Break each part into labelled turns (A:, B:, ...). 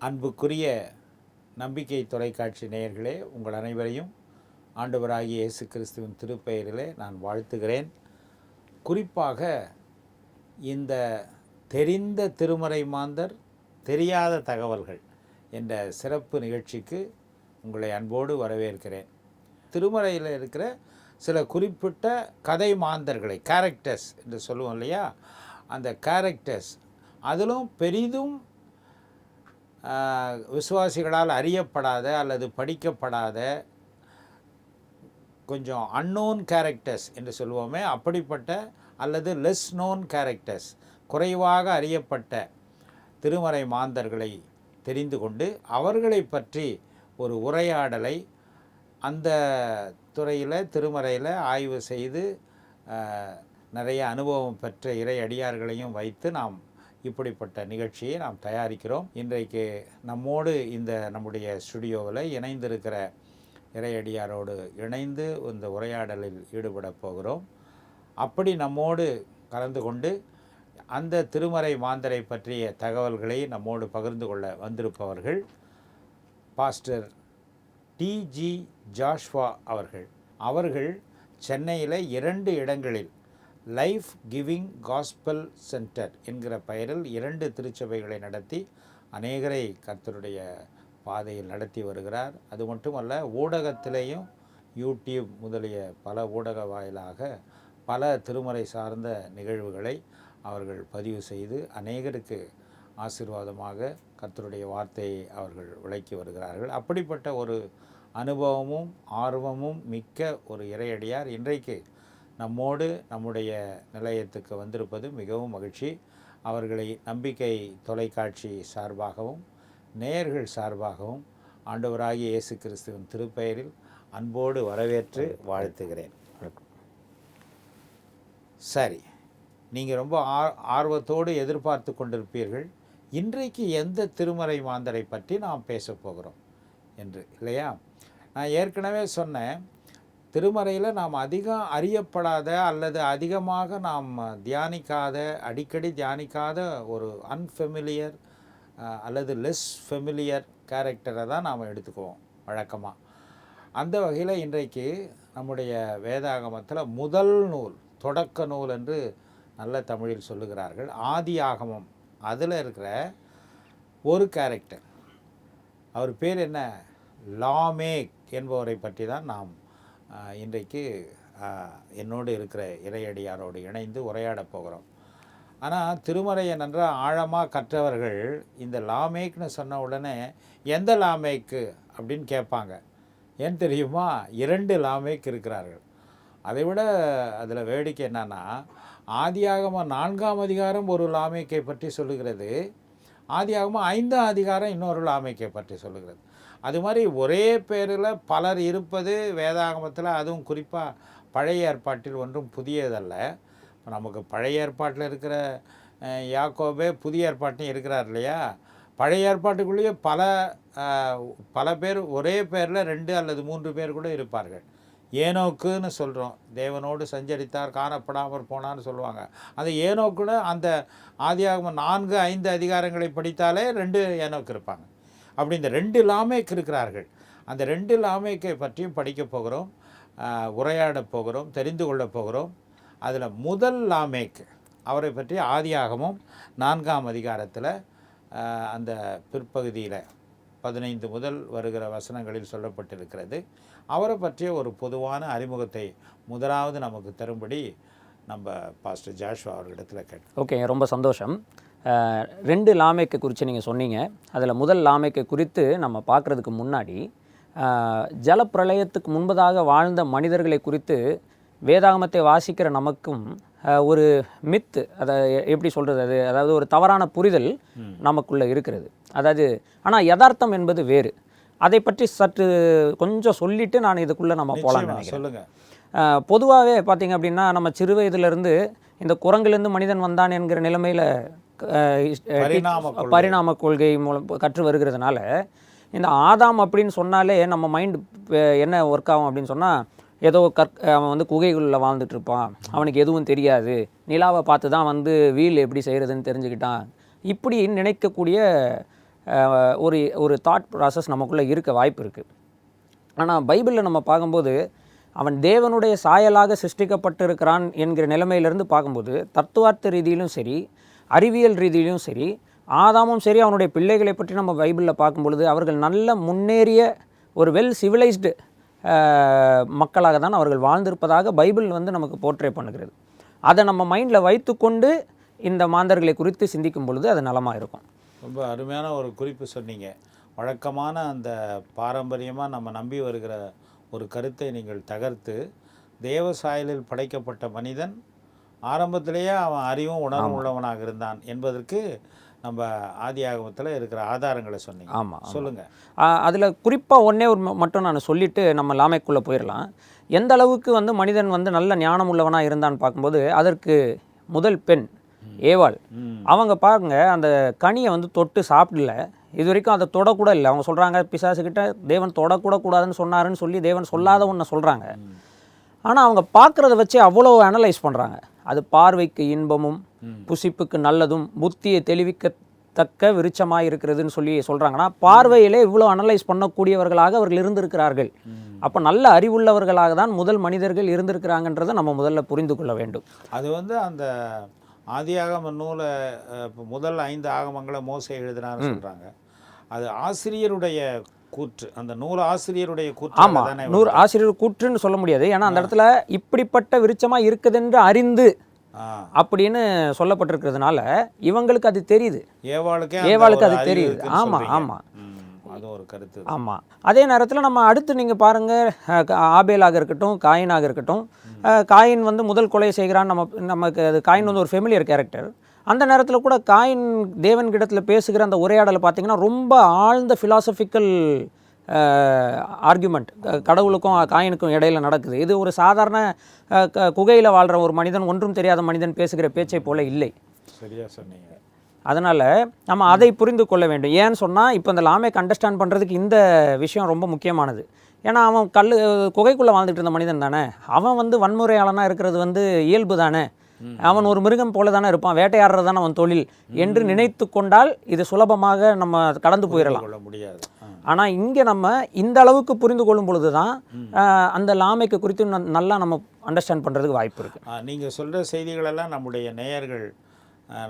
A: அன்புக்குரிய நம்பிக்கை தொலைக்காட்சி நேயர்களே, உங்கள் அனைவரையும் ஆண்டவராகிய இயேசு கிறிஸ்துவின் திருப்பெயரிலே நான் வாழ்த்துகிறேன். குறிப்பாக இந்த தெரிந்த திருமறை மாந்தர் தெரியாத தகவல்கள் என்ற சிறப்பு நிகழ்ச்சிக்கு உங்களை அன்போடு வரவேற்கிறேன். திருமறையில் இருக்கிற சில குறிப்பிட்ட கதை மாந்தர்களை, கேரக்டர்ஸ் என்று சொல்லுவோம் இல்லையா, அந்த கேரக்டர்ஸ் அதிலும் பெரிதும் விசுவாசிகளால் அறியப்படாத அல்லது படிக்கப்படாத கொஞ்சம் அன்னோன் கேரக்டர்ஸ் என்று சொல்லுவோமே, அப்படிப்பட்ட அல்லது லெஸ் நோன் கேரக்டர்ஸ், குறைவாக அறியப்பட்ட திருமறை மாந்தர்களை தெரிந்து கொண்டு அவர்களை பற்றி ஒரு உரையாடலை அந்த துறையில் திருமறையில் ஆய்வு செய்து நிறைய அனுபவம் பெற்ற இறை அடியார்களையும் வைத்து நாம் இப்படிப்பட்ட நிகழ்ச்சியை நாம் தயாரிக்கிறோம். இன்றைக்கு நம்மோடு இந்த நம்முடைய ஸ்டுடியோவில் இணைந்திருக்கிற இறையடியாரோடு இணைந்து இந்த உரையாடலில் ஈடுபட போகிறோம். அப்படி நம்மோடு கலந்து கொண்டு அந்த திருமறை மாந்தரை பற்றிய தகவல்களை நம்மோடு பகிர்ந்து கொள்ள வந்திருப்பவர்கள் பாஸ்டர் டிஜி ஜாஷ்வா அவர்கள் சென்னையில் 2 இடங்களில் லைஃப் கிவிங் காஸ்பல் சென்டர் என்கிற பெயரில் 2 திருச்சபைகளை நடத்தி அநேகரை கர்த்தருடைய பாதையில் நடத்தி வருகிறார். அது மட்டுமல்ல, ஊடகத்திலேயும் யூடியூப் முதலிய பல ஊடக வாயிலாக பல திருமறை சார்ந்த நிகழ்வுகளை அவர்கள் பதிவு செய்து அநேகருக்கு ஆசீர்வாதமாக கர்த்தருடைய வார்த்தையை அவர்கள் விளக்கி வருகிறார்கள். அப்படிப்பட்ட ஒரு அனுபவமும் ஆர்வமும் மிக்க ஒரு இறையடியார் இன்றைக்கு நம்மோடு நம்முடைய நிலையத்துக்கு வந்திருப்பது மிகவும் மகிழ்ச்சி. அவர்களை நம்பிக்கை தொலைக்காட்சி சார்பாகவும் நேயர்கள் சார்பாகவும் ஆண்டவராகிய இயேசு கிறிஸ்துவின் திருப்பெயரில் அன்போடு வரவேற்று வாழ்த்துகிறேன். சரி, நீங்கள் ரொம்ப ஆர்வத்தோடு எதிர்பார்த்து கொண்டிருப்பீர்கள், இன்றைக்கு எந்த திருமறை மாந்தரை பற்றி நாம் பேச போகிறோம் என்று, இல்லையா? நான் ஏற்கனவே சொன்னேன், திருமறையில் நாம் அதிகம் அறியப்படாத அல்லது அதிகமாக நாம் தியானிக்காத, அடிக்கடி தியானிக்காத ஒரு அன்ஃபெமிலியர் அல்லது லெஸ் ஃபெமிலியர் கேரக்டரை தான் நாம் எடுத்துக்குவோம் வழக்கமாக. அந்த வகையில் இன்றைக்கு நம்முடைய வேதாகமத்தில் முதல் நூல், தொடக்க நூல் என்று நல்ல தமிழில் சொல்லுகிறார்கள், ஆதி ஆகமம், அதில் இருக்கிற ஒரு கேரக்டர், அவர் பேர் என்ன, லாமேக் என்பவரை பற்றி தான் நாம் இன்றைக்கு என்னோடு இருக்கிற இறையடியாரோடு இணைந்து உரையாடப் போகிறோம். ஆனால் திருமறையை நன்றாக ஆழமாக கற்றவர்கள் இந்த லாமேக்னு சொன்ன உடனே எந்த லாமேக்கு அப்படின்னு கேட்பாங்க. ஏன் தெரியுமா? 2 லாமேக் இருக்கிறார்கள். அதை விட அதில் வேடிக்கை என்னன்னா, ஆதியாகமம் 4ஆம் அதிகாரம் ஒரு லாமேக்கை பற்றி சொல்லுகிறது, ஆதியாகமம் 5ஆம் அதிகாரம் இன்னொரு லாமேக்கை பற்றி சொல்லுகிறது. அது மாதிரி ஒரே பேரில் பலர் இருப்பது வேதாகமத்தில், அதுவும் குறிப்பாக பழைய ஏற்பாட்டில் ஒன்றும் புதியதல்ல. இப்போ நமக்கு பழைய ஏற்பாட்டில் இருக்கிற யாக்கோபே புதிய ஏற்பாட்டையும் இருக்கிறார் இல்லையா? பழைய ஏற்பாட்டுக்குள்ளேயே பல பேர் ஒரே பேரில் 2 அல்லது 3 பேர் கூட இருப்பார்கள். ஏனோக்குன்னு சொல்கிறோம், தேவனோடு சஞ்சரித்தார் காணப்படாமல் போனான்னு சொல்லுவாங்க. அந்த ஏனோக்குன்னு அந்த ஆதியாகமம் 4, 5 அதிகாரங்களை படித்தாலே 2 ஏனோக்கு இருப்பாங்க. அப்படி இந்த 2 லாமேக் இருக்கிறார்கள். அந்த 2 லாமேக்கை பற்றியும் படிக்க போகிறோம், உரையாட போகிறோம், தெரிந்து கொள்ள போகிறோம். அதில் முதல் லாமேக், அவரை பற்றி ஆதியாகமம் 4ஆம் அதிகாரத்தில் அந்த பிற்பகுதியில் 15 முதல் வருகிற வசனங்களில் சொல்லப்பட்டிருக்கிறது. அவரை பற்றிய ஒரு பொதுவான அறிமுகத்தை முதலாவது நமக்கு தரும்படி நம்ம பாஸ்டர் ஜாஷ்வா அவர்களிடத்தில் கேட்டோம்.
B: ஓகே, ரொம்ப சந்தோஷம். 2 லாமேக்கை குறித்து நீங்கள் சொன்னீங்க. அதில் முதல் லாமேக்கை குறித்து நம்ம பார்க்குறதுக்கு முன்னாடி, ஜலப்பிரளயத்துக்கு முன்பதாக வாழ்ந்த மனிதர்களை குறித்து வேதாகமத்தை வாசிக்கிற நமக்கும் ஒரு மித்து, அதை எப்படி சொல்கிறது, அதாவது ஒரு தவறான புரிதல் நமக்குள்ளே இருக்கிறது. அதாவது ஆனால் யதார்த்தம் என்பது வேறு. அதை பற்றி சற்று கொஞ்சம் சொல்லிவிட்டு நான் இதுக்குள்ளே நம்ம போகலான்னு நினைக்கிறேன். பொதுவாகவே பார்த்திங்க அப்படின்னா, நம்ம சிறு வயதிலிருந்து இந்த குரங்கிலிருந்து மனிதன் வந்தான் என்கிற நிலைமையில் பரிணாம கொள்கை மூலம் கற்று வருகிறதுனால, இந்த ஆதாம் அப்படின்னு சொன்னாலே நம்ம மைண்டு என்ன ஒர்க் ஆகும் அப்படின்னு சொன்னால், ஏதோ அவன் வந்து குகைகளில் வாழ்ந்துட்டுருப்பான், அவனுக்கு எதுவும் தெரியாது, நிலாவை பார்த்து தான் வந்து வீல் எப்படி செய்கிறதுன்னு தெரிஞ்சுக்கிட்டான், இப்படி நினைக்கக்கூடிய ஒரு ஒரு தாட் ப்ராசஸ் நமக்குள்ளே இருக்க வாய்ப்பு இருக்குது. ஆனால் பைபிளில் நம்ம பார்க்கும்போது அவன் தேவனுடைய சாயலாக சிருஷ்டிக்கப்பட்டிருக்கிறான் என்கிற நிலைமையிலிருந்து பார்க்கும்போது தத்துவார்த்த ரீதியிலும் சரி, அறிவியல் ரீதியிலும் சரி, ஆதாமும் சரி, அவனுடைய பிள்ளைகளை பற்றி நம்ம பைபிளில் பார்க்கும்பொழுது அவர்கள் நல்ல முன்னேறிய ஒரு வெல் சிவிலைஸ்டு மக்களாக தான் அவர்கள் வாழ்ந்திருப்பதாக பைபிள் வந்து நமக்கு போர்ட்ரே பண்ணுகிறது. அதை நம்ம மைண்டில் வைத்துக்கொண்டு இந்த மாந்தர்களை குறித்து சிந்திக்கும் பொழுது அது நலமாக இருக்கும்.
A: ரொம்ப அருமையான ஒரு குறிப்பு சொன்னீங்க. வழக்கமான அந்த பாரம்பரியமாக நம்ம நம்பி வருகிற ஒரு கருத்தை நீங்கள் தகர்த்து, தேவ சாயலில் படைக்கப்பட்ட மனிதன் ஆரம்பத்திலேயே அவன் அறிவும் உணர்வும் உள்ளவனாக இருந்தான் என்பதற்கு நம்ம ஆதியாகமத்தில் இருக்கிற ஆதாரங்களை சொன்னீங்க.
B: ஆமாம்,
A: சொல்லுங்கள்.
B: அதில் குறிப்பாக ஒன்றே ஒரு மட்டும் நான் சொல்லிவிட்டு நம்ம லாமைக்குள்ளே போயிடலாம். எந்த அளவுக்கு வந்து மனிதன் வந்து நல்ல ஞானம் உள்ளவனாக இருந்தான்னு பார்க்கும்போது அதற்கு முதல் பெண் ஏவாள், அவங்க பாருங்க அந்த கனியை வந்து தொட்டு சாப்பிடல, இது வரைக்கும் அதை தொடக்கூட இல்லை. அவங்க சொல்கிறாங்க பிசாசுக்கிட்ட தேவன் தொடக்கூட கூடாதுன்னு சொன்னாருன்னு சொல்லி தேவன் சொல்லாத ஒன்று சொல்கிறாங்க. ஆனால் அவங்க பார்க்குறத வச்சு அவ்வளோ அனலைஸ் பண்ணுறாங்க. அது பார்வைக்கு இன்பமும் புசிப்புக்கு நல்லதும் புத்தியை தெளிவிக்கத்தக்க விருட்சமாக இருக்கிறதுன்னு சொல்லி சொல்கிறாங்கன்னா, பார்வையிலே இவ்வளோ அனலைஸ் பண்ணக்கூடியவர்களாக அவர்கள் இருந்திருக்கிறார்கள். அப்போ நல்ல அறிவுள்ளவர்களாக தான் முதல் மனிதர்கள் இருந்திருக்கிறாங்கன்றதை நம்ம முதல்ல புரிந்து கொள்ள வேண்டும்.
A: அது வந்து அந்த ஆதியாகம நூலை முதல் 5 ஆகமங்களை மோசே எழுதினான்னு சொல்கிறாங்க. அது ஆசிரியருடைய கூற்று, அந்த நூல் ஆசிரியருடைய கூற்று.
B: ஆமாம், நூறு ஆசிரியர் கூற்றுன்னு சொல்ல முடியாது. ஏன்னா அந்த இடத்துல இப்படிப்பட்ட விருட்சமாக இருக்குதுன்று அறிந்து அப்படின்னு சொல்லப்பட்டிருக்கிறதுனால இவங்களுக்கு அது தெரியுது, ஏவாளுக்கு அது தெரியுது. ஆமாம் ஆமாம்,
A: அது ஒரு கருத்து.
B: ஆமாம். அதே நேரத்தில் நம்ம அடுத்து நீங்கள் பாருங்கள், ஆபேலாக இருக்கட்டும், காயினாக இருக்கட்டும். காயின் வந்து முதல் கொலை செய்கிறான். நமக்கு அது காயின் வந்து ஒரு ஃபெமிலியர் கேரக்டர். அந்த நேரத்தில் கூட காயின் தேவன்கிடத்தில் பேசுகிற அந்த உரையாடலை பார்த்திங்கன்னா ரொம்ப ஆழ்ந்த ஃபிலாசபிக்கல் ஆர்குமெண்ட் கடவுளுக்கும் காயினுக்கும் இடையில் நடக்குது. இது ஒரு சாதாரண குகையில் வாழ்கிற ஒரு மனிதன், ஒன்றும் தெரியாத மனிதன் பேசுகிற பேச்சை போல இல்லை.
A: சரியாக சொன்னீங்க.
B: அதனால் நம்ம அதை புரிந்து கொள்ள வேண்டும். ஏன்னு சொன்னால் இப்போ இந்த லாமேக் அண்டர்ஸ்டாண்ட் பண்ணுறதுக்கு இந்த விஷயம் ரொம்ப முக்கியமானது. ஏன்னா அவன் குகைக்குள்ளே வாழ்ந்துட்டு இருந்த மனிதன் தானே, அவன் வந்து வன்முறையாளனாக இருக்கிறது வந்து இயல்பு தானே, அவன் ஒரு மிருகம் போல தானே இருப்பான், வேட்டையாடுறது தானே அவன் தொழில் என்று நினைத்து கொண்டால் இது சுலபமாக நம்ம கடந்து போயிடலாம். ஆனால் இங்கே நம்ம இந்த அளவுக்கு புரிந்து கொள்ளும் பொழுது தான் அந்த லாமேக்கு குறித்து நல்லா நம்ம அண்டர்ஸ்டாண்ட் பண்ணுறதுக்கு வாய்ப்பு இருக்குது.
A: நீங்கள் சொல்கிற செய்திகளெல்லாம் நம்முடைய நேயர்கள்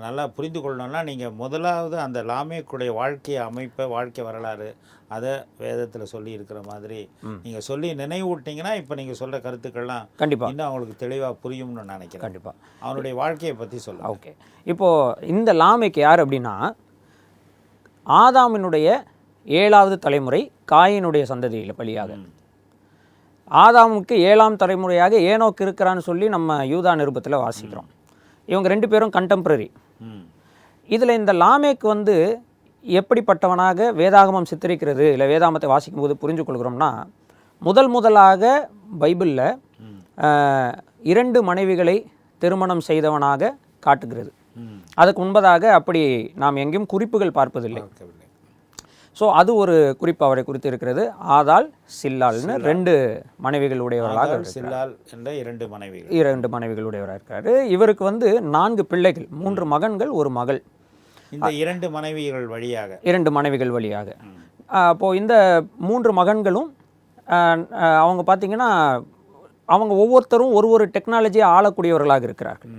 A: நல்லா புரிந்து கொள்ளணும்னா நீங்கள் முதலாவது அந்த லாமேக்குடைய வாழ்க்கை அமைப்பை, வாழ்க்கை வரலாறு அதை வேதத்தில் சொல்லி இருக்கிற மாதிரி நீங்கள் சொல்லி நினைவூட்டிங்கன்னா இப்போ நீங்கள் சொல்கிற கருத்துக்கள்லாம்
B: கண்டிப்பாக
A: இன்னும் அவங்களுக்கு தெளிவாக புரியும்னு நான் நினைக்கிறேன்.
B: கண்டிப்பாக
A: அவனுடைய வாழ்க்கையை பற்றி சொல்லுங்கள்.
B: ஓகே, இப்போது இந்த லாமேக்கு யார் அப்படின்னா ஆதாமினுடைய 7வது தலைமுறை காயினுடைய சந்ததியில் பலியாக. ஆதாமுக்கு 7ஆம் தலைமுறையாக ஏனோக்கு இருக்கிறான்னு சொல்லி நம்ம யூதா நிருபத்தில் வாசிக்கிறோம். இவங்க 2 பேரும் கண்டெம்பரரி. இதில் இந்த லாமேக் வந்து எப்படிப்பட்டவனாக வேதாகமம் சித்தரிக்கிறது, இல்லை வேதாகமத்தை வாசிக்கும் போது புரிஞ்சு கொள்கிறோம்னா, முதலாக பைபிளில் 2 மனைவிகளை திருமணம் செய்தவனாக காட்டுகிறது. அதுக்கு முன்பதாக அப்படி நாம் எங்கேயும் குறிப்புகள் பார்ப்பதில்லை. ஸோ அது ஒரு குறிப்பு அவரை குறித்து இருக்கிறது. ஆதாள், சில்லாள்னு 2 மனைவிகளுடையவர்களாக,
A: சில்லாள் என்ற 2 மனைவிகள்,
B: 2 மனைவிகளுடையவராக இருக்காரு. இவருக்கு வந்து 4 பிள்ளைகள், 3 மகன்கள், 1 மகள்.
A: இந்த 2 மனைவிகள் வழியாக
B: 2 மனைவிகள் வழியாக அப்போது இந்த 3 மகன்களும் அவங்க பார்த்திங்கன்னா அவங்க ஒவ்வொருத்தரும் ஒரு டெக்னாலஜியை ஆளக்கூடியவர்களாக இருக்கிறார்கள்.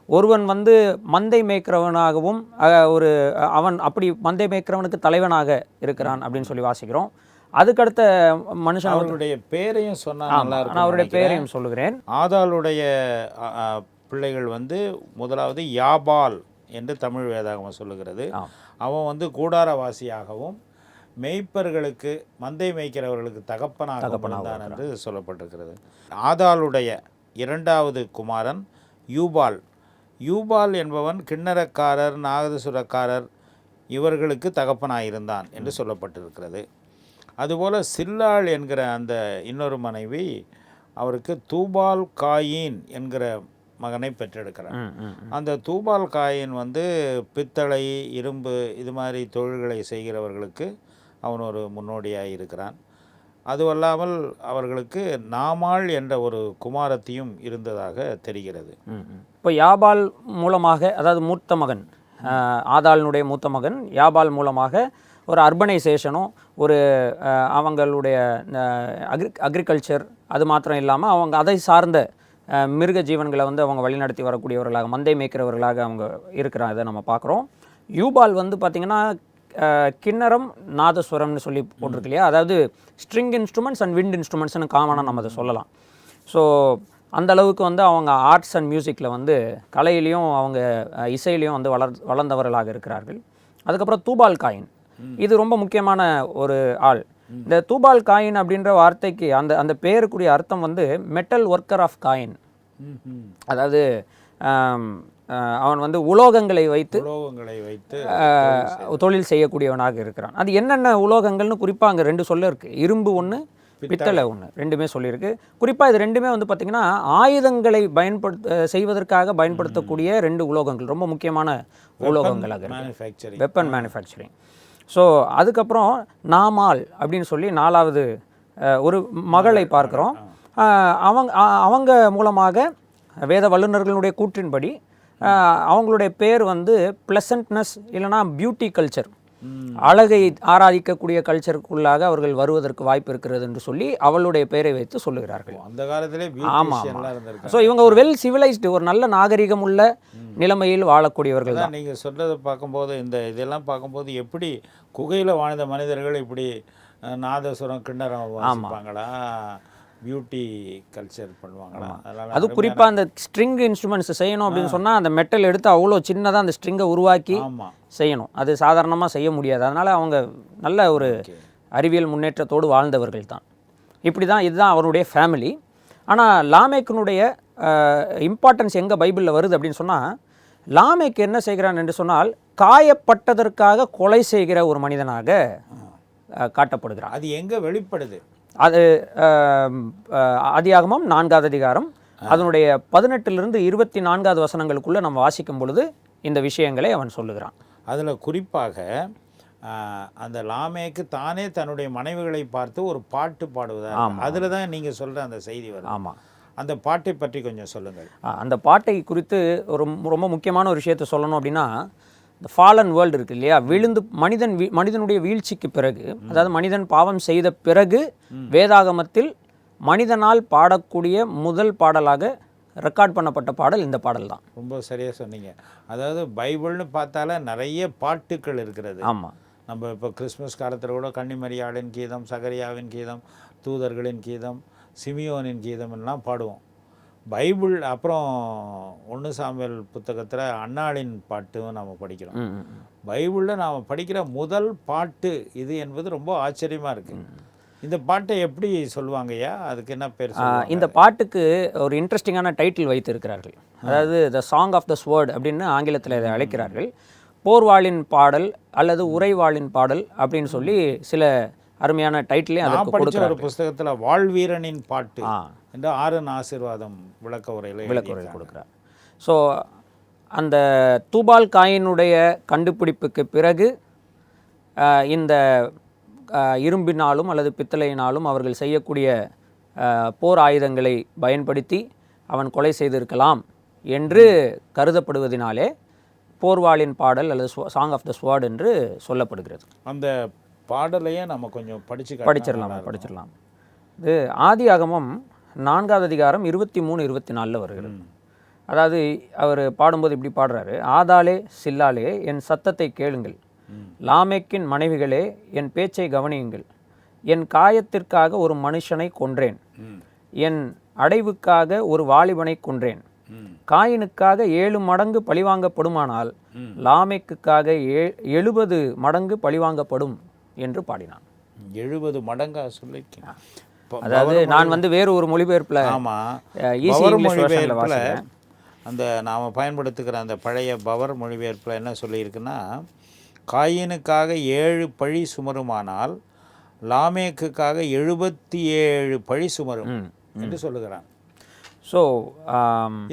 B: ஒருவன் வந்து மந்தை மேய்க்கிறவனாகவும் அவன் அப்படி மந்தை மேய்க்கிறவனுக்கு தலைவனாக இருக்கிறான் அப்படின்னு சொல்லி வாசிக்கிறோம். அதுக்கடுத்த மனுஷன்,
A: அவருடைய பேரையும் சொன்னால்
B: நான் அவருடைய பேரையும் சொல்லுகிறேன்.
A: ஆதாளுடைய பிள்ளைகள் வந்து முதலாவது யாபால் என்று தமிழ் வேதாகமம் சொல்லுகிறது. அவன் வந்து கூடாரவாசியாகவும் மேய்ப்பர்களுக்கு, மந்தை மேய்க்கிறவர்களுக்கு தகப்பனாக இருந்தான் என்று சொல்லப்பட்டிருக்கிறது. ஆதாளுடைய 2வது குமாரன் யூபால். யூபால் என்பவன் கிண்ணறக்காரர், நாகசுரக்காரர் இவர்களுக்கு தகப்பனாயிருந்தான் என்று சொல்லப்பட்டிருக்கிறது. அதுபோல் சில்லாள் என்கிற அந்த இன்னொரு மனைவி அவருக்கு தூபால் காயின் என்கிற மகனை பெற்றெடுக்கிறார். அந்த தூபால் காயின் வந்து பித்தளை, இரும்பு இது மாதிரி தொழில்களை செய்கிறவர்களுக்கு அவன் ஒரு முன்னோடியாக இருக்கிறான். அதுவல்லாமல் அவர்களுக்கு நாமாள் என்ற ஒரு குமாரத்தியும் இருந்ததாக தெரிகிறது.
B: இப்போ யாபால் மூலமாக, அதாவது மூத்த மகன், ஆதாளினுடைய மூத்த மகன் யாபால் மூலமாக ஒரு அர்பனைசேஷனும் ஒரு அவங்களுடைய அக்ரிகல்ச்சர் அது மாத்திரம் இல்லாமல் அவங்க அதை சார்ந்த மிருக ஜீவன்களை வந்து அவங்க வழிநடத்தி வரக்கூடியவர்களாக மந்தை மேய்க்கிறவர்களாக அவங்க இருக்கிறாங்க. நம்ம பார்க்குறோம். யூபால் வந்து பார்த்திங்கன்னா கிண்ணறம் நாதஸ்வரம்னு சொல்லி போட்டிருக்கு இல்லையா, அதாவது ஸ்ட்ரிங் இன்ஸ்ட்ருமெண்ட்ஸ் அண்ட் விண்ட் இன்ஸ்ட்ருமெண்ட்ஸ்னு காமனாக நம்ம அதை சொல்லலாம். ஸோ அந்த அளவுக்கு வந்து அவங்க ஆர்ட்ஸ் அண்ட் மியூசிக்கில் வந்து கலையிலையும் அவங்க இசையிலையும் வந்து வளர்ந்தவர்களாக இருக்கிறார்கள். அதுக்கப்புறம் தூபால் காயின், இது ரொம்ப முக்கியமான ஒரு ஆள். இந்த தூபால் காயின் அப்படின்ற வார்த்தைக்கு அந்த பேருக்குரிய அர்த்தம் வந்து மெட்டல் ஒர்க்கர் ஆஃப் காயின். அதாவது அவன் வந்து உலோகங்களை வைத்து தொழில் செய்யக்கூடியவனாக இருக்கிறான். அது என்னென்ன உலோகங்கள்னு குறிப்பாக அங்கே 2 சொல்ல இருக்குது. இரும்பு ஒன்று, பித்தளை ஒன்று, 2மே சொல்லியிருக்கு. குறிப்பாக இது 2மே வந்து பார்த்திங்கன்னா ஆயுதங்களை செய்வதற்காக பயன்படுத்தக்கூடிய 2 உலோகங்கள், ரொம்ப முக்கியமான உலோகங்களாக இருக்குது, வெப்பன் மேனுஃபேக்சரிங். ஸோ அதுக்கப்புறம் நாமால் அப்படின்னு சொல்லி 4வது ஒரு மகளை பார்க்குறோம். அவங்க மூலமாக வேத வல்லுநர்களுடைய கூற்றின்படி அவங்களுடைய பேர் வந்து ப்ளசன்ட்னஸ் இல்லைனா பியூட்டி கல்ச்சர், அழகை ஆராதிக்கக்கூடிய கல்ச்சருக்குள்ளாக அவர்கள் வருவதற்கு வாய்ப்பு இருக்கிறது என்று சொல்லி அவளுடைய பெயரை வைத்து சொல்லுகிறார்கள்.
A: அந்த காலத்திலே
B: ஆமாம். ஸோ இவங்க ஒரு வெல் சிவிலைஸ்டு, ஒரு நல்ல நாகரிகம் உள்ள நிலைமையில் வாழக்கூடியவர்கள் தான்.
A: நீங்கள் சொல்கிறத பார்க்கும்போது இதெல்லாம் பார்க்கும்போது எப்படி குகையில் வாழ்ந்த மனிதர்கள் இப்படி நாதசுரம் கிண்ணறம் வாசிப்பாங்களா, பியூட்டி கல்ச்சர் பண்ணுவாங்களா?
B: அது குறிப்பாக அந்த ஸ்ட்ரிங் இன்ஸ்ட்ருமெண்ட்ஸ் செய்யணும் அப்படின்னு சொன்னால் அந்த மெட்டல் எடுத்து அவ்வளோ சின்னதாக அந்த ஸ்ட்ரிங்கை உருவாக்கி செய்யணும். அது சாதாரணமாக செய்ய முடியாது. அதனால் அவங்க நல்ல ஒரு அறிவியல் முன்னேற்றத்தோடு வாழ்ந்தவர்கள் தான். இப்படி தான், இதுதான் அவருடைய ஃபேமிலி. ஆனால் லாமேக்கினுடைய இம்பார்ட்டன்ஸ் எங்கே பைபிளில் வருது அப்படின்னு சொன்னால், லாமேக் என்ன செய்கிறான் என்று சொன்னால் காயப்பட்டதற்காக கொலை செய்கிற ஒரு மனிதனாக காட்டப்படுகிறான்.
A: அது எங்கே வெளிப்படுது?
B: அது ஆதியாகமம் 4வது அதிகாரம் அதனுடைய 18லிருந்து 24வது வசனங்களுக்குள்ளே நம்ம வாசிக்கும் பொழுது இந்த விஷயங்களை அவன் சொல்லுகிறான்.
A: அதில் குறிப்பாக அந்த லாமேக்கு தானே தன்னுடைய மனைவிகளை பார்த்து ஒரு பாட்டு பாடுவதா, அதில் தான் நீங்கள் சொல்கிற அந்த செய்தி வரும்.
B: ஆமாம்,
A: அந்த பாட்டை பற்றி கொஞ்சம் சொல்லுங்கள்.
B: அந்த பாட்டை குறித்து ரொம்ப முக்கியமான ஒரு விஷயத்தை சொல்லணும் அப்படின்னா, இந்த ஃபாலன் வேர்ல்டு இருக்குது இல்லையா, மனிதனுடைய வீழ்ச்சிக்கு பிறகு, அதாவது மனிதன் பாவம் செய்த பிறகு வேதாகமத்தில் மனிதனால் பாடக்கூடிய முதல் பாடலாக ரெக்கார்ட் பண்ணப்பட்ட பாடல் இந்த பாடல் தான்.
A: ரொம்ப சரியாக சொன்னீங்க. அதாவது பைபிள்னு பார்த்தாலே நிறைய பாட்டுக்கள் இருக்கிறது.
B: ஆமாம். நம்ம
A: இப்போ கிறிஸ்மஸ் காலத்தில் கூட கன்னிமரியாளின் கீதம், சகரியாவின் கீதம், தூதர்களின் கீதம், சிமியோனின் கீதம் எல்லாம் பாடுவோம். பைபிள் அப்புறம் 1 சாமுவேல் புத்தகத்தில் அன்னாளின் பாட்டும் நாம் படிக்கிறோம். பைபிளில் நாம் படிக்கிற முதல் பாட்டு இது என்பது ரொம்ப ஆச்சரியமாக இருக்குது. இந்த பாட்டை எப்படி சொல்லுவாங்கய்யா? அதுக்கு என்ன பேர்?
B: இந்த பாட்டுக்கு ஒரு இன்ட்ரெஸ்டிங்கான டைட்டில் வைத்திருக்கிறார்கள். அதாவது the song of the sword அப்படின்னு ஆங்கிலத்தில் இதை அழைக்கிறார்கள். போர்வாளின் பாடல் அல்லது உரைவாளின் பாடல் அப்படின்னு சொல்லி சில அருமையான டைட்டிலே அதற்கு கொடுக்கிறார்.
A: ஒரு புஸ்தகத்தில் வாழ்வீரனின் பாட்டு என்று 6 ஆசீர்வாதம் விளக்க உரையில்
B: கொடுக்குறார். ஸோ அந்த தூபால் காயினுடைய கண்டுபிடிப்புக்கு பிறகு இந்த இரும்பினாலும் அல்லது பித்தளையினாலும் அவர்கள் செய்யக்கூடிய போர் ஆயுதங்களை பயன்படுத்தி அவன் கொலை செய்திருக்கலாம் என்று கருதப்படுவதினாலே போர்வாளின் பாடல் அல்லது சாங் ஆஃப் த ஸ்வார்ட் என்று சொல்லப்படுகிறது.
A: அந்த பாடலையே நம்ம கொஞ்சம்
B: படிச்சிடலாம். இது ஆதியாகமம் 4வது அதிகாரம் 23-24 வருகிறது. அதாவது அவர் பாடும்போது இப்படி பாடுறாரு: ஆதாளே சில்லாலே என் சத்தத்தை கேளுங்கள், லாமேக்கின் மனைவிகளே என் பேச்சை கவனியுங்கள். என் காயத்திற்காக ஒரு மனுஷனை கொன்றேன், என் அடைவுக்காக ஒரு வாலிபனை கொன்றேன். காயினுக்காக 7 மடங்கு பழிவாங்கப்படுமானால் லாமேக்குக்காக 70 மடங்கு பழிவாங்கப்படும் என்று பாடினான்.
A: 70 மடங்கா சொல்லிருக்கேன்.
B: அதாவது நான் வந்து வேறு ஒரு மொழிபெயர்ப்பில்
A: அந்த நாம் பயன்படுத்துகிற அந்த பழைய பவர் மொழிபெயர்ப்பில் என்ன சொல்லியிருக்குன்னா, காயினுக்காக 7 பழி சுமருமானால் லாமேக்குக்காக 77 பழி சுமரும் என்று சொல்லுகிறான்.
B: ஸோ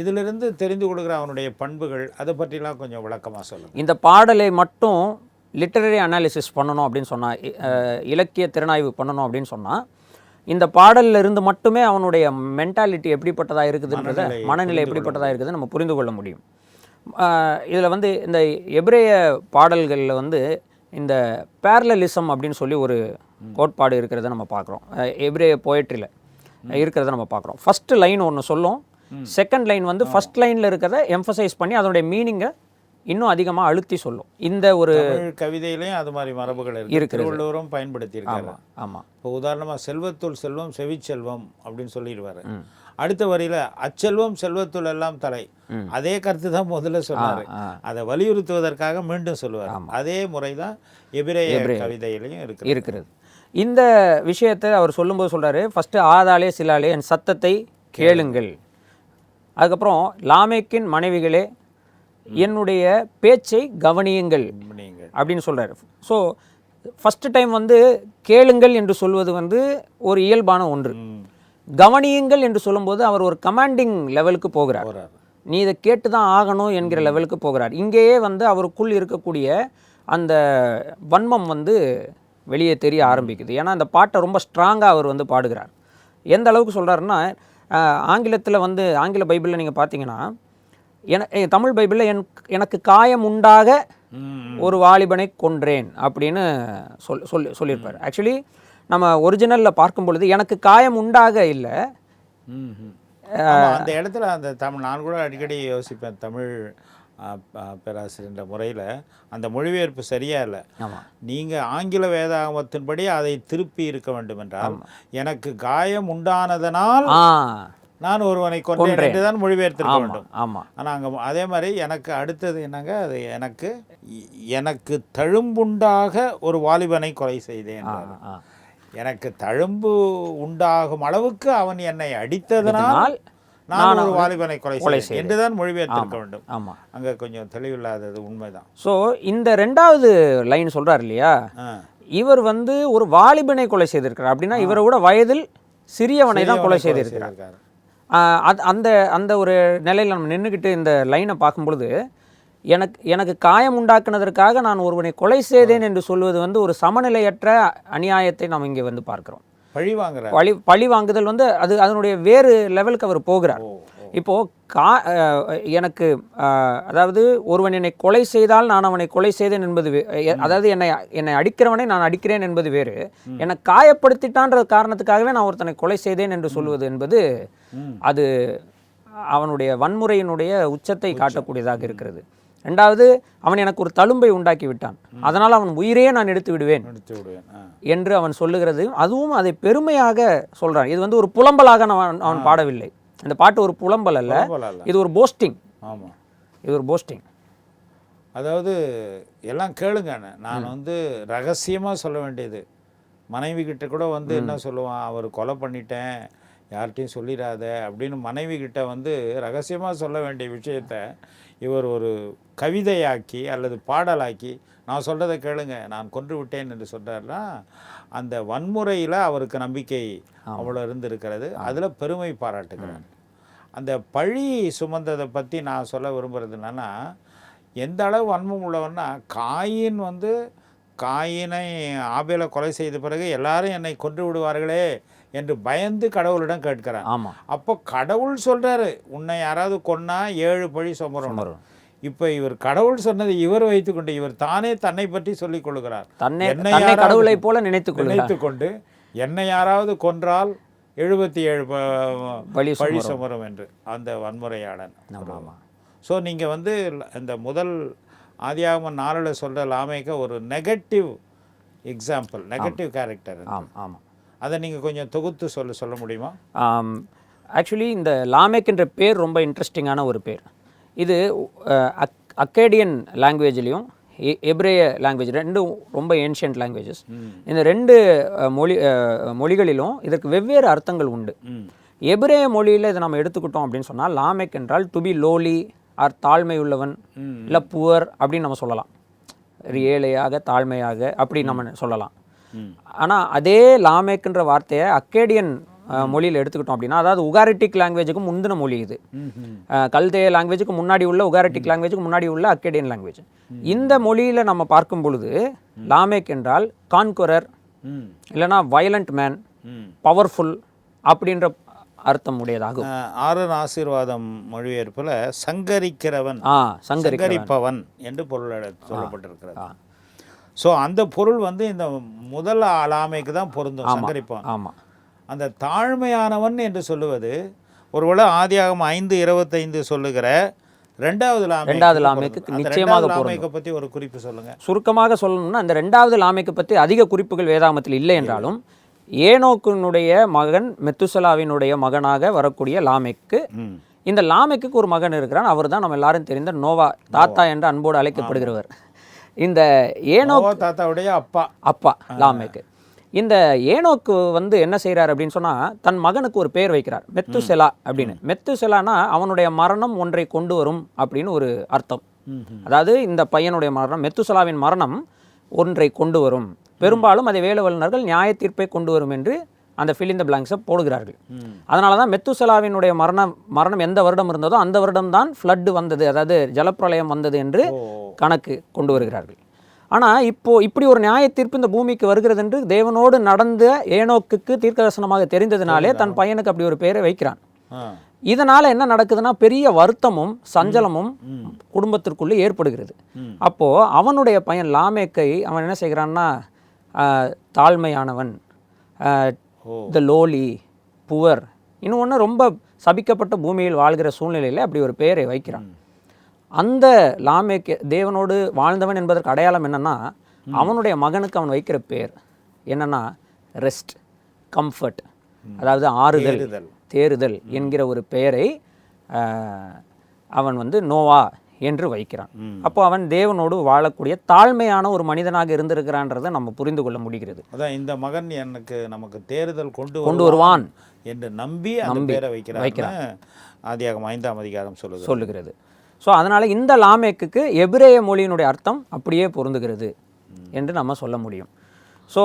A: இதிலிருந்து தெரிந்து கொடுக்குற அவனுடைய பண்புகள் அதை பற்றிலாம் கொஞ்சம் விளக்கமாக சொல்லுங்கள்.
B: இந்த பாடலை மட்டும் லிட்டரரி அனாலிசிஸ் பண்ணணும் அப்படின்னு சொன்னால், இலக்கிய திறனாய்வு பண்ணணும் அப்படின்னு சொன்னால், இந்த பாடலில் இருந்து மட்டுமே அவனுடைய மென்டாலிட்டி எப்படிப்பட்டதாக இருக்குதுன்றத, மனநிலை எப்படிப்பட்டதாக இருக்குது நம்ம புரிந்து கொள்ள முடியும். இதில் வந்து இந்த எபிரேய பாடல்களில் வந்து இந்த பேரலலிசம் அப்படின்னு சொல்லி ஒரு கோட்பாடு இருக்கிறத நம்ம பார்க்குறோம். எபிரேய போயட்ரியில் இருக்கிறத நம்ம பார்க்குறோம். ஃபஸ்ட்டு லைன் ஒன்று சொல்லும், செகண்ட் லைன் வந்து ஃபஸ்ட் லைனில் இருக்கிறத எம்ஃபசைஸ் பண்ணி அதனுடைய மீனிங்கை இன்னும் அதிகமாக அழுத்தி சொல்லும். இந்த ஒரு
A: கவிதையிலையும் அது மாதிரி மரபுகள்
B: இருக்கிறது.
A: திருவள்ளுவரும் பயன்படுத்தியிருக்காங்க.
B: ஆமாம்.
A: இப்போ உதாரணமாக செல்வத்துள் செல்வம் செவிச்செல்வம் அப்படின்னு சொல்லிடுவார். அடுத்த வரியில் அச்செல்வம் செல்வத்துள் எல்லாம் தலை, அதே கருத்து தான் முதல்ல சொன்னார். அதை வலியுறுத்துவதற்காக மீண்டும் சொல்லுவார். அதே முறை தான் எபிரேய கவிதையிலையும் இருக்கிறது.
B: இந்த விஷயத்தை அவர் சொல்லும்போது சொல்கிறாரு, ஃபஸ்ட்டு ஆதாளே சிலாலே என் சத்தத்தை கேளுங்கள், அதுக்கப்புறம் லாமேக்கின் மனைவிகளே என்னுடைய பேச்சை கவனியுங்கள் அப்படின்னு சொல்கிறார். ஸோ ஃபஸ்ட்டு டைம் வந்து கேளுங்கள் என்று சொல்வது வந்து ஒரு இயல்பான ஒன்று. கவனியுங்கள் என்று சொல்லும்போது அவர் ஒரு கமாண்டிங் லெவலுக்கு போகிறார். நீ இதை கேட்டு தான் ஆகணும் என்கிற லெவலுக்கு போகிறார். இங்கேயே வந்து அவருக்குள் இருக்கக்கூடிய அந்த வன்மம் வந்து வெளியே தெரிய ஆரம்பிக்குது. ஏன்னா அந்த பாட்டை ரொம்ப ஸ்ட்ராங்காக அவர் வந்து பாடுகிறார். எந்த அளவுக்கு சொல்கிறாருன்னா, ஆங்கிலத்தில் வந்து ஆங்கில பைபிளில் நீங்கள் பார்த்தீங்கன்னா, தமிழ் பைபிளில் எனக்கு காயம் உண்டாக ஒரு வாலிபனை கொன்றேன் அப்படின்னு சொல்லியிருப்பார். ஆக்சுவலி நம்ம ஒரிஜினலில் பார்க்கும் பொழுது எனக்கு காயம் உண்டாக இல்லை.
A: அந்த இடத்துல அந்த தமிழ் நான் கூட அடிக்கடி யோசிப்பேன், தமிழ் பேராசிரியர் முறையில் அந்த மொழிபெயர்ப்பு சரியா இல்லை. நீங்கள் ஆங்கில வேதாகமத்தின்படி அதை திருப்பி இருக்க வேண்டும் என்றால், எனக்கு காயம் உண்டானதனால் நான் ஒருவனை கொன்றேன் என்று தான் மொழிபெயர்த்திருக்க வேண்டும். ஆனால் அங்கே அதே மாதிரி எனக்கு அடுத்தது என்னங்க, அது எனக்கு தழும்புண்டாக ஒரு வாலிபனை கொலை செய்தேன். எனக்கு தழும்பு உண்டாகும் அளவுக்கு அவன் என்னை அடித்ததனால் நான் ஒரு வாலிபனை கொலை செய்தேன் என்றுதான் மொழிபெயர்த்திருக்க வேண்டும். அங்கே கொஞ்சம் தெளிவில்லாதது உண்மைதான்.
B: ஸோ இந்த ரெண்டாவது லைன் சொல்கிறார் இல்லையா, இவர் வந்து ஒரு வாலிபனை கொலை செய்திருக்கிறார் அப்படின்னா இவரை விட வயதில் சிறியவனை தான் கொலை செய்திருக்கிறார். அந்த அந்த ஒரு நிலையில் நம்ம நின்றுக்கிட்டு இந்த லைனை பார்க்கும்பொழுது எனக்கு காயம் உண்டாக்குனதற்காக நான் ஒருவனை கொலை செய்தேன் என்று சொல்வது வந்து ஒரு சமநிலையற்ற அநியாயத்தை நாம் இங்கே வந்து பார்க்கிறோம். பழி வாங்குதல் வந்து அது அதனுடைய வேறு லெவலுக்கு அவர் போகிறார். இப்போது எனக்கு அதாவது ஒருவன் என்னை கொலை செய்தால் நான் அவனை கொலை செய்தேன் என்பது, அதாவது என்னை அடிக்கிறவனை நான் அடிக்கிறேன் என்பது வேறு. என்னை காயப்படுத்திட்டான்ற காரணத்துக்காகவே நான் ஒருத்தனை கொலை செய்தேன் என்று சொல்வது என்பது அது அவனுடைய வன்முறையினுடைய உச்சத்தை காட்டக்கூடியதாக இருக்கிறது. ரெண்டாவது, அவன் எனக்கு ஒரு தழும்பை உண்டாக்கி விட்டான், அதனால் அவன் உயிரையே நான் எடுத்து விடுவேன் என்று அவன் சொல்லுகிறது. அதுவும் அதை பெருமையாக சொல்கிறான். இது வந்து ஒரு புலம்பலாக அவன் பாடவில்லை. இந்த பாட்டு ஒரு புலம்பல் அல்ல, இது ஒரு போஸ்டிங்.
A: ஆமாம்,
B: இது ஒரு போஸ்டிங்.
A: அதாவது எல்லாம் கேளுங்க, நான் வந்து ரகசியமாக சொல்ல வேண்டியது. மனைவி கிட்ட கூட வந்து என்ன சொல்லுவான், அவர் கொலை பண்ணிட்டேன் யார்கிட்டையும் சொல்லிடாத அப்படின்னு மனைவி கிட்ட வந்து ரகசியமாக சொல்ல வேண்டிய விஷயத்த இவர் ஒரு கவிதையாக்கி அல்லது பாடலாக்கி, நான் சொல்கிறத கேளுங்க நான் கொன்று விட்டேன் என்று சொல்கிறாருன்னா, அந்த வன்முறையில் அவருக்கு நம்பிக்கை அவ்வளோ இருந்திருக்கிறது. அதில் பெருமை பாராட்டுகிறேன். அந்த பழி சுமந்ததை பற்றி நான் சொல்ல விரும்புகிறது என்னென்னா, எந்த அளவு வன்மம் உள்ளவன்னா, காயின் வந்து காயினை ஆபேலை கொலை செய்த பிறகு எல்லாரும் என்னை கொன்று விடுவார்களே என்று பயந்து கடவுளிடம் கேட்கிறான். அப்போ கடவுள் சொல்கிறாரு, உன்னை யாராவது கொன்னா 7 பழி சுமரும். இப்போ இவர் கடவுள் சொன்னதை இவர் வைத்துக்கொண்டு இவர் தானே தன்னை பற்றி சொல்லிக் கொள்கிறார்.
B: தன்னை கடவுளை போல நினைத்து
A: கொண்டு என்னை யாராவது கொன்றால் 77 பழி சுமரும் என்று அந்த வன்முறையாளன். ஸோ நீங்கள் வந்து இந்த முதல் ஆதியாகமம் 4 சொல்கிற லாமேக்க ஒரு நெகட்டிவ் எக்ஸாம்பிள், நெகட்டிவ் கேரக்டர்.
B: ஆமாம்,
A: அதை நீங்கள் கொஞ்சம் தொகுத்து சொல்ல முடியுமா?
B: ஆக்சுவலி இந்த லாமேக் என்ற பேர் ரொம்ப இன்ட்ரெஸ்டிங்கான ஒரு பேர். இது அக்கேடியன் லாங்குவேஜ்லேயும் எப்ரேய லாங்குவேஜ், ரெண்டும் ரொம்ப ஏன்ஷியன்ட் லாங்குவேஜஸ். இந்த 2 மொழிகளிலும் இதற்கு வெவ்வேறு அர்த்தங்கள் உண்டு. எப்ரேய மொழியில் இதை நம்ம எடுத்துக்கிட்டோம் அப்படின்னு சொன்னால், லாமேக் என்றால் டு பி லோலி ஆர் தாழ்மை உள்ளவன், இல்லை புவர் அப்படின்னு நம்ம சொல்லலாம். ஏழையாக தாழ்மையாக அப்படி நம்ம சொல்லலாம். ஆனால் அதே லாமேக்குன்ற வார்த்தையை அக்கேடியன் மொழியில் எடுத்துக்கிட்டோம் அப்படின்னா, அதாவது உகாரிட்டிக் லாங்குவேஜுக்கு முந்தின மொழி இது. கல்தேய லாங்குவேஜுக்கு முன்னாடி உள்ள, உகாரிட்டிக் லாங்குவேஜுக்கு முன்னாடி உள்ள அக்கேடியன் லாங்குவேஜ். இந்த மொழியில் நம்ம பார்க்கும் பொழுது லாமேக் என்றால் கான்குரர், இல்லைனா வயலண்ட் மேன், பவர்ஃபுல் அப்படின்ற அர்த்தம் உடையதாகும்.
A: ஆரன் ஆசீர்வாதம் மொழிபெயர்ப்பில் சங்கரிக்கிறவன், சங்கரிப்பவன் என்று பொருள் சொல்லப்பட்டிருக்கிறது. ஸோ அந்த பொருள் வந்து இந்த முதல் லாமைக்கு தான் பொருந்தும் சங்கரிப்பான்.
B: ஆமாம்.
A: அந்த தாழ்மையானவன் என்று சொல்லுவது ஒருவேளை ஆதியாகமம் 5:25 சொல்லுகிற ரெண்டாவது
B: லாமேக்கு நிச்சயமாக
A: லாமைக்கை பற்றி ஒரு குறிப்பு சொல்லுங்கள்.
B: சுருக்கமாக சொல்லணும்னா அந்த ரெண்டாவது லாமேக்கு பற்றி அதிக குறிப்புகள் வேதாகமத்தில் இல்லை என்றாலும் ஏனோக்கினுடைய மகன் மெத்துசலாவினுடைய மகனாக வரக்கூடிய லாமேக்கு, இந்த லாமேக்கு ஒரு மகன் இருக்கிறான். அவர் தான் நம்ம எல்லாரும் தெரிந்த நோவா, தாத்தா என்று அன்போடு அழைக்கப்படுகிறவர். இந்த ஏனோக்
A: தாத்தாவுடைய
B: அப்பா லாமேக்கு. இந்த ஏனோக்கு வந்து என்ன செய்கிறார் அப்படின்னு சொன்னால், தன் மகனுக்கு ஒரு பேர் வைக்கிறார், மெத்துசெலா அப்படின்னு. மெத்துசெலானா அவனுடைய மரணம் ஒன்றை கொண்டு வரும் அப்படின்னு ஒரு அர்த்தம். அதாவது இந்த பையனுடைய மரணம், மெத்துசெலாவின் மரணம் ஒன்றை கொண்டு வரும், பெரும்பாலும் அதை வேத வல்லுநர்கள் நியாய தீர்ப்பை கொண்டு வரும் என்று அந்த ஃபில் இன் த பிளாங்க்ஸை போடுகிறார்கள். அதனால தான் மெத்துசெலாவினுடைய மரணம் எந்த வருடம் இருந்ததோ அந்த வருடம்தான் ஃப்ளட்டு வந்தது, அதாவது ஜலப்பிரளயம் வந்தது என்று கணக்கு கொண்டு வருகிறார்கள். ஆனால் இப்படி ஒரு நியாய தீர்ப்பு இந்த பூமிக்கு வருகிறது என்று தேவனோடு நடந்த ஏனோக்குக்கு தீர்க்கதரிசனமாக தெரிந்ததினாலே தன் பையனுக்கு அப்படி ஒரு பெயரை வைக்கிறான். இதனால் என்ன நடக்குதுன்னா, பெரிய வருத்தமும் சஞ்சலமும் குடும்பத்திற்குள்ளே ஏற்படுகிறது. அப்போது அவனுடைய பையன் லாமேக்கை அவன் என்ன செய்கிறான்னா, தாழ்மையானவன், த லோலி, புவர், இன்னொன்று ரொம்ப சபிக்கப்பட்ட பூமியில் வாழ்கிற சூழ்நிலையில் அப்படி ஒரு பெயரை வைக்கிறான். அந்த லாமேக்கு தேவனோடு வாழ்ந்தவன் என்பதற்கு அடையாளம் என்னென்னா, அவனுடைய மகனுக்கு அவன் வைக்கிற பேர் என்னென்னா ரெஸ்ட், கம்ஃபர்ட், அதாவது ஆறுதல், தேறுதல் என்கிற ஒரு பெயரை அவன் வந்து நோவா என்று வைக்கிறான். அப்போ அவன் தேவனோடு வாழக்கூடிய தாழ்மையான ஒரு மனிதனாக இருந்திருக்கிறான்றதை நம்ம புரிந்து கொள்ள முடிகிறது.
A: அதான் இந்த மகன் நமக்கு தேறுதல் கொண்டு
B: வருவான்
A: என்று நம்பி வைக்கிறான். ஆதியாகமம் 5ஆம் அதிகாரம் சொல்லுகிறது.
B: ஸோ அதனால் இந்த லாமேக்கு எபிரேய மொழியினுடைய அர்த்தம் அப்படியே பொருந்துகிறது என்று நம்ம சொல்ல முடியும். ஸோ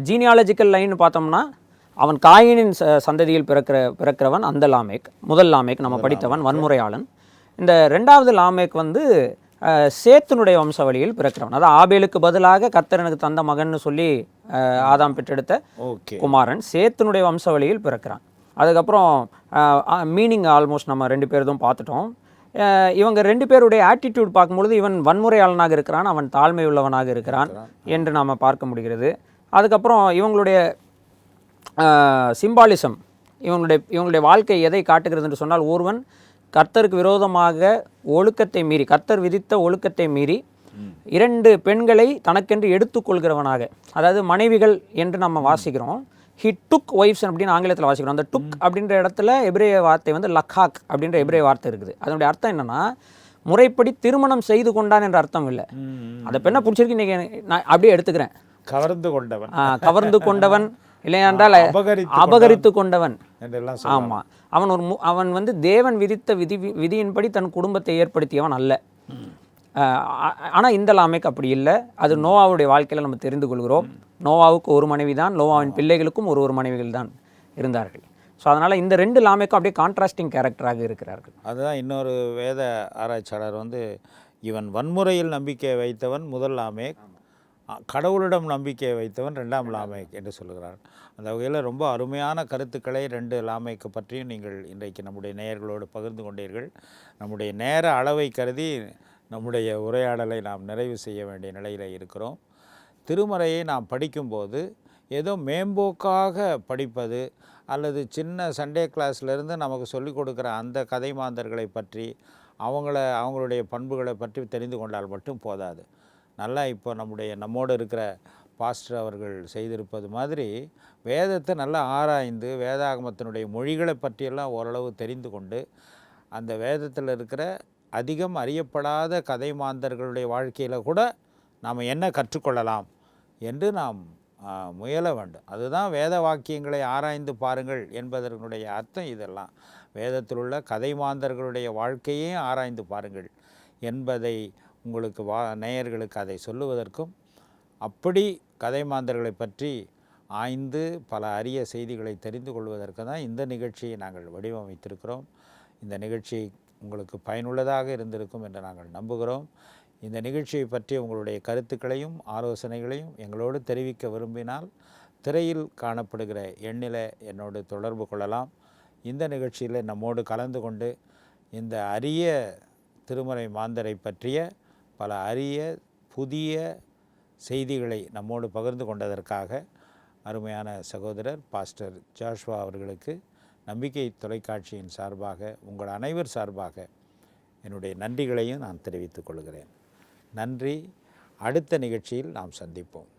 B: ஜீனியாலஜிக்கல் லைன் பார்த்தோம்னா, அவன் காயினின் சந்ததியில் பிறக்கிறவன் அந்த லாமேக். முதல் லாமேக் நம்ம படித்தவன் வன்முறையாளன். இந்த ரெண்டாவது லாமேக் வந்து சேத்தினுடைய வம்சவழியில் பிறக்கிறவன். அதாவது ஆபேலுக்கு பதிலாக கர்த்தர் எனக்கு தந்த மகன்னு சொல்லி ஆதாம் பெற்றெடுத்த குமாரன் சேத்தினுடைய வம்சவழியில் பிறக்கிறான். அதுக்கப்புறம் மீனிங் ஆல்மோஸ்ட் நம்ம 2 பேரும் பார்த்துட்டோம். இவங்க 2 பேருடைய ஆட்டிடியூட் பார்க்கும்பொழுது இவன் வன்முறையாளனாக இருக்கிறான், அவன் தாழ்மை உள்ளவனாக இருக்கிறான் என்று நாம் பார்க்க முடிகிறது. அதுக்கப்புறம் இவங்களுடைய சிம்பாலிசம், இவங்களுடைய வாழ்க்கை எதை காட்டுகிறது என்று சொன்னால், ஒருவன் கர்த்தருக்கு விரோதமாக ஒழுக்கத்தை மீறி, கர்த்தர் விதித்த ஒழுக்கத்தை மீறி 2 பெண்களை தனக்கென்று எடுத்துக்கொள்கிறவனாக, அதாவது மனைவிகள் என்று நம்ம வாசிக்கிறோம். ஹி டுக் ஒய்ஃப்ஸ் அப்படின்னு ஆங்கிலத்தில் வாசிக்கிறோம். அந்த டுக் அப்படின்ற இடத்துல எபிரேய வார்த்தை வந்து லக்காக் அப்படின்ற எபிரேய வார்த்தை இருக்குது. அதனுடைய அர்த்தம் என்னென்னா, முறைப்படி திருமணம் செய்து கொண்டான் என்ற அர்த்தம் இல்லை. அந்த பெண்ணை பிடிச்சிருக்கு, இன்றைக்கி நான் அப்படியே எடுத்துக்கிறேன், கவர்ந்து கொண்டவன் இல்லையென்றால் அபகரித்து கொண்டவன். ஆமாம், அவன் வந்து தேவன் விதித்த விதியின்படி தன் குடும்பத்தை ஏற்படுத்தியவன் அல்ல. ஆனால் இந்த லாமேக்கு அப்படி இல்லை. அது நோவாவுடைய வாழ்க்கையில் நம்ம தெரிந்து கொள்கிறோம். நோவாவுக்கு ஒரு மனைவி தான், நோவாவின் பிள்ளைகளுக்கும் ஒரு மனைவிகள் தான் இருந்தார்கள். ஸோ அதனால் இந்த 2 லாமேக்கும் அப்படியே கான்ட்ராஸ்டிங் கேரக்டராக இருக்கிறார்கள்.
A: அதுதான் இன்னொரு வேத ஆராய்ச்சியாளர் வந்து, இவன் வன்முறையில் நம்பிக்கை வைத்தவன் முதல் லாமேக், கடவுளிடம் நம்பிக்கை வைத்தவன் 2ஆம் லாமேக் என்று சொல்கிறார். அந்த வகையில் ரொம்ப அருமையான கருத்துக்களை 2 லாமேக்கு பற்றியும் நீங்கள் இன்றைக்கு நம்முடைய நேயர்களோடு பகிர்ந்து கொண்டீர்கள். நம்முடைய நேர அளவை கருதி நம்முடைய உரையாடலை நாம் நிறைவு செய்ய வேண்டிய நிலையில் இருக்கிறோம். திருமறையை நாம் படிக்கும்போது ஏதோ மேம்போக்காக படிப்பது அல்லது சின்ன சண்டே கிளாஸ்லேருந்து நமக்கு சொல்லிக் கொடுக்குற அந்த கதை மாந்தர்களை பற்றி அவங்களுடைய பண்புகளை பற்றி தெரிந்து கொண்டால் மட்டும் போதாது. நல்லா இப்போ நம்மோடு இருக்கிற பாஸ்டர் அவர்கள் செய்திருப்பது மாதிரி வேதத்தை நல்லா ஆராய்ந்து வேதாகமத்தினுடைய மொழிகளை பற்றியெல்லாம் ஓரளவு தெரிந்து கொண்டு அந்த வேதத்தில் இருக்கிற அதிகம் அறியப்படாத கதை மாந்தர்களுடைய வாழ்க்கையில் கூட நாம் என்ன கற்றுக்கொள்ளலாம் என்று நாம் முயல வேண்டும். அதுதான் வேத வாக்கியங்களை ஆராய்ந்து பாருங்கள் என்பதனுடைய அர்த்தம். இதெல்லாம் வேதத்தில் உள்ள கதை மாந்தர்களுடைய வாழ்க்கையே ஆராய்ந்து பாருங்கள் என்பதை உங்களுக்கு நேயர்களுக்கு அதை சொல்லுவதற்கும், அப்படி கதை மாந்தர்களை பற்றி ஆய்ந்து பல அரிய செய்திகளை தெரிந்து கொள்வதற்கு தான் இந்த நிகழ்ச்சியை நாங்கள் வடிவமைத்திருக்கிறோம். இந்த நிகழ்ச்சி உங்களுக்கு பயனுள்ளதாக இருந்திருக்கும் என்று நாங்கள் நம்புகிறோம். இந்த நிகழ்ச்சியை பற்றி உங்களுடைய கருத்துக்களையும் ஆலோசனைகளையும் எங்களோடு தெரிவிக்க விரும்பினால் திரையில் காணப்படுகிற எண்ணில் என்னோடு தொடர்பு கொள்ளலாம். இந்த நிகழ்ச்சியில் நம்மோடு கலந்து கொண்டு இந்த அரிய திருமறை மாந்தரை பற்றிய பல அரிய புதிய செய்திகளை நம்மோடு பகிர்ந்து கொண்டதற்காக அருமையான சகோதரர் பாஸ்டர் ஜாஷ்வா அவர்களுக்கு நம்பிக்கை தொலைக்காட்சியின் சார்பாக உங்கள் அனைவர் சார்பாக என்னுடைய நன்றிகளையும் நான் தெரிவித்துக் கொள்கிறேன். நன்றி. அடுத்த நிகழ்ச்சியில் நாம் சந்திப்போம்.